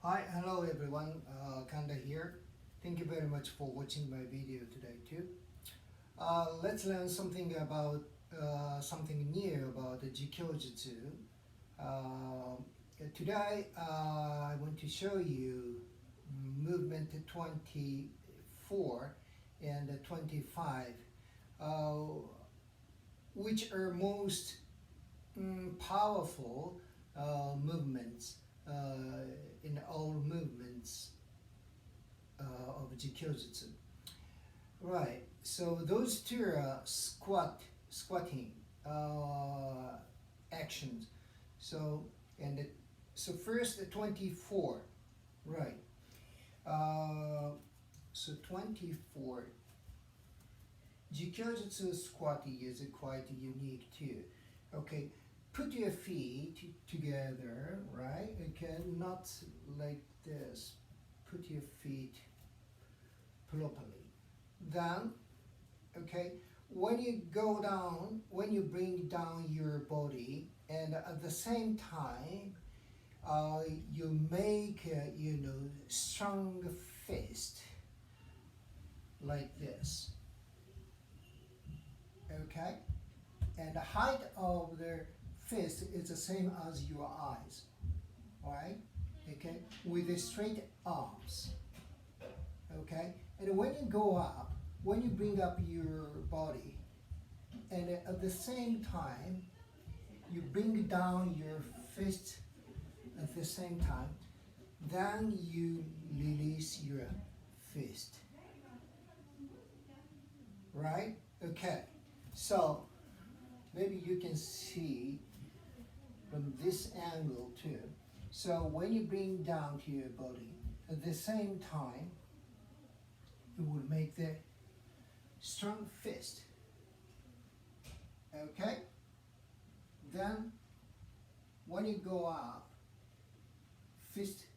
Hi, hello everyone, Kanda here. Thank you very much for watching my video today too. Let's learn something about something new about the JiKyoJutsu. Today I want to show you movement 24 and 25, which are most powerful movements in all movements of JiKyoJutsu. Right. So those two are squatting actions. So so first 24. Right. So 24. JiKyoJutsu squatting is quite unique too. Okay. Put your feet together, right? Okay, not like this. Put your feet properly. Then, okay, when you go down, when you bring down your body, and at the same time, you make strong fist like this. Okay, and the height of the fist is the same as your eyes, right? Okay, with the straight arms. Okay, and when you go up, when you bring up your body, and at the same time, you bring down your fist at the same time, then you release your fist. Right? Okay, so maybe you can see from this angle too. So when you bring down to your body, at the same time, you will make the strong fist. Okay? Then, when you go up, fist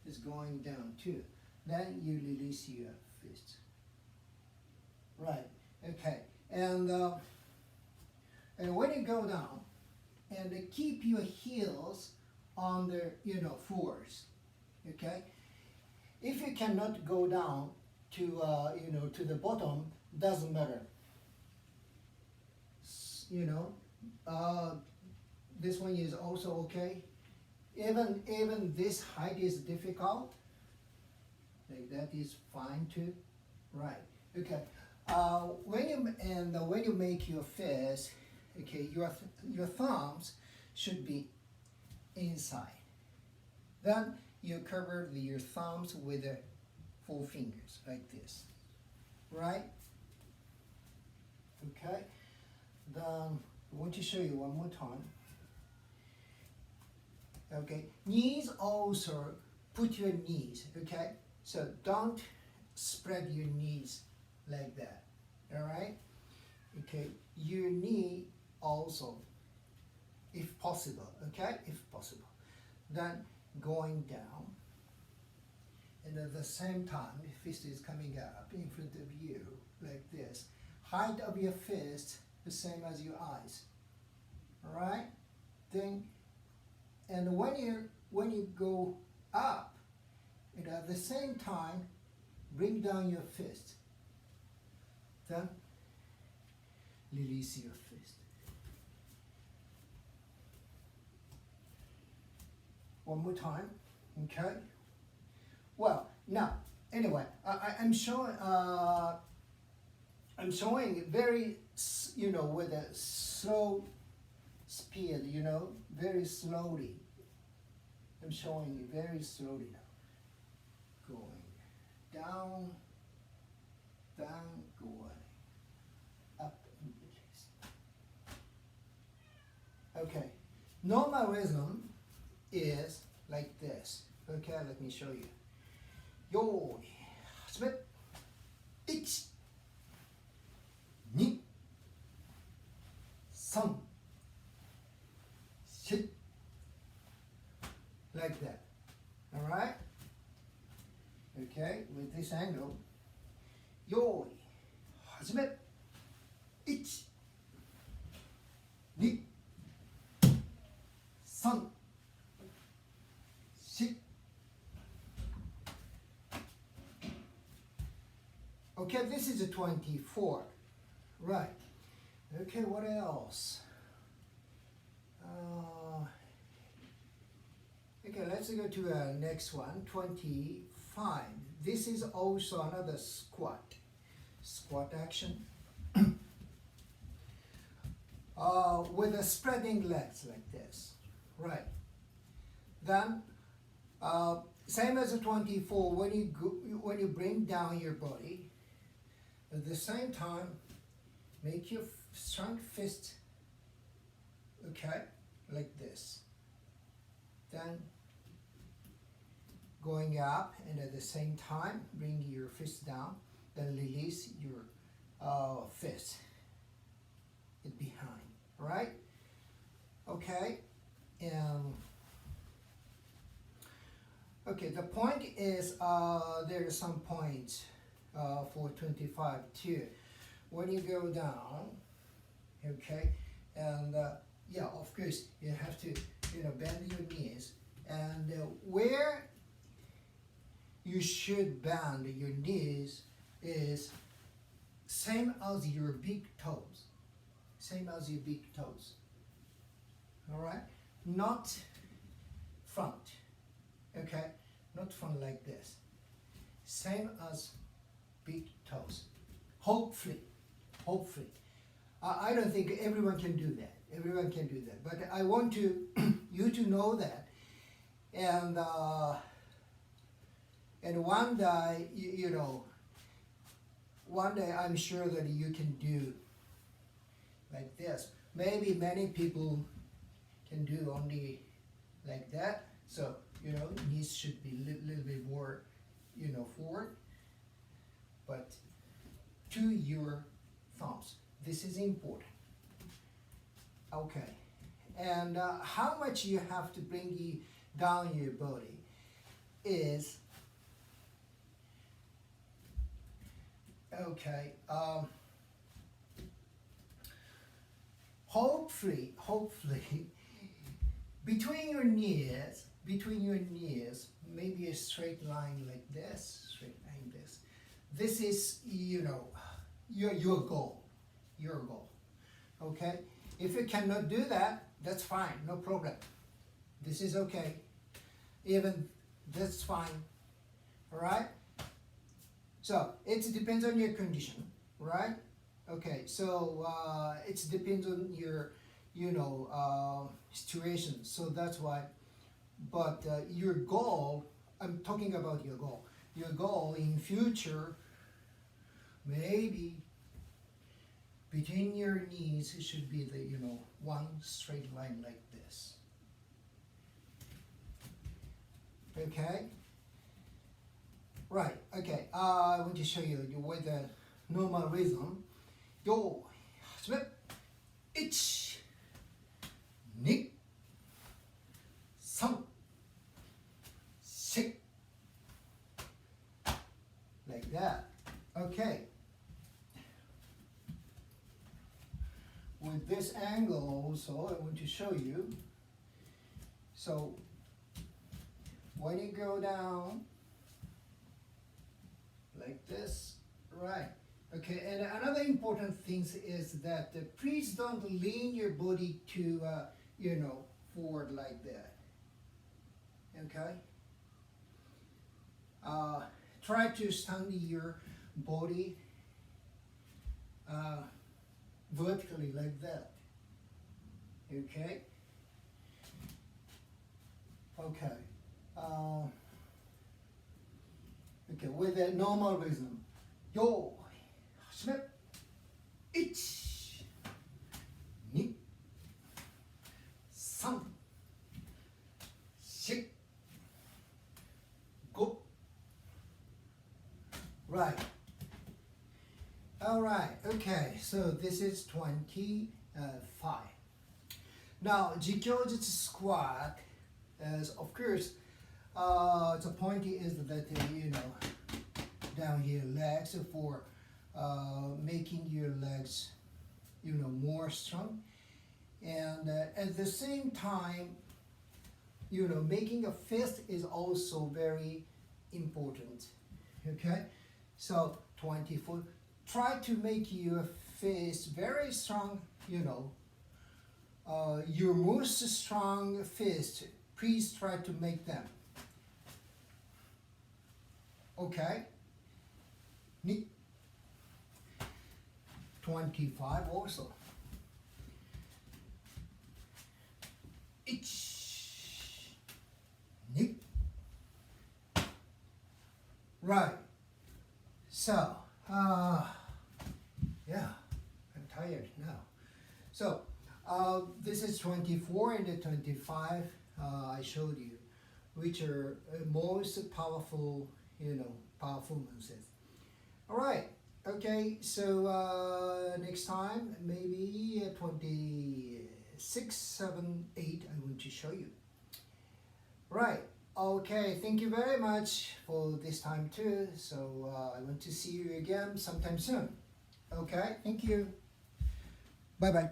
is going down too. Then you release your fist. Right? Okay. And when you go down, and keep your heels on the floors. Okay. If you cannot go down to to the bottom, doesn't matter. This one is also okay. Even this height is difficult. Like that is fine too. Right. Okay. When you make your fist, okay, your thumbs should be inside. Then you cover your thumbs with the 4 fingers like this, right? Okay. Then I want to show you one more time. Okay. Knees also, put your knees. Okay. So don't spread your knees like that. All right. Okay. Your knee also, if possible, okay, if possible. Then going down, and at the same time, fist is coming up in front of you, like this. Height of your fist, the same as your eyes. All right? Then, and when you go up, and at the same time, bring down your fist. Then, release your fist. One more time, okay? Well, now, anyway, I'm showing very, with a slow speed, very slowly. I'm showing you very slowly now. Going down, going up and release. Okay, normal rhythm is like this. Okay, let me show you. Yo, 始め。1、2、3、4. Like that. All right? Okay, with this angle. Yo, 始め。1、2、3、4、Okay, this is a 24. Right. Okay, what else? Okay, let's go to the next one, 25. This is also another squat. Squat action. With a spreading legs like this. Right. Then, same as a 24, when you bring down your body, at the same time, make your strong fist, okay, like this. Then going up, and at the same time, bring your fist down, then release your fist behind, right? Okay, okay, the point is, there are some points for 25 too. When you go down, okay, and yeah, of course, you have to, bend your knees, and where you should bend your knees is same as your big toes, all right? Not front, okay? Not front like this. Same as big toes. Hopefully. I don't think everyone can do that. But I want you to know that. And one day, one day I'm sure that you can do like this. Maybe many people can do only like that. So, knees should be a little bit more, forward. But to your thumbs. This is important. Okay. And how much you have to bring down your body is, okay, hopefully, between your knees, maybe a straight line like this, This is, your goal, okay? If you cannot do that, that's fine, no problem. This is okay. Even that's fine, all right? So it depends on your condition, right? Okay, so it depends on your, situation. So that's why. But your goal, I'm talking about your goal. Your goal in future, maybe between your knees, it should be the, one straight line like this. Okay? Right, okay, I want to show you with the normal rhythm. Yo, slip, ich, ni, san, shi. Like that. Okay. With this angle also, I want to show you. So, when you go down, like this, right. Okay, and another important thing is that please don't lean your body to, forward like that. Okay? Try to stand your body vertically like that. Okay? Okay. Okay, with a normal rhythm. Yo, snap, ich, ni, san, shi, go. Right. All right, okay, so this is 25. Now, JiKyoJutsu squat, as of course, the point is that, down here, legs for making your legs, more strong. And at the same time, making a fist is also very important, okay? So 24. Try to make your fist very strong, you know. Your most strong fist, please try to make them. Okay? 25 also. Right. So, yeah, I'm tired now. So, this is 24 and the 25 I showed you, which are most powerful, you know, powerful movements. All right. Okay. So next time, maybe 26, 7, 8, I want to show you. Right. Okay. Thank you very much for this time too. So I want to see you again sometime soon. Okay. Thank you. Bye bye.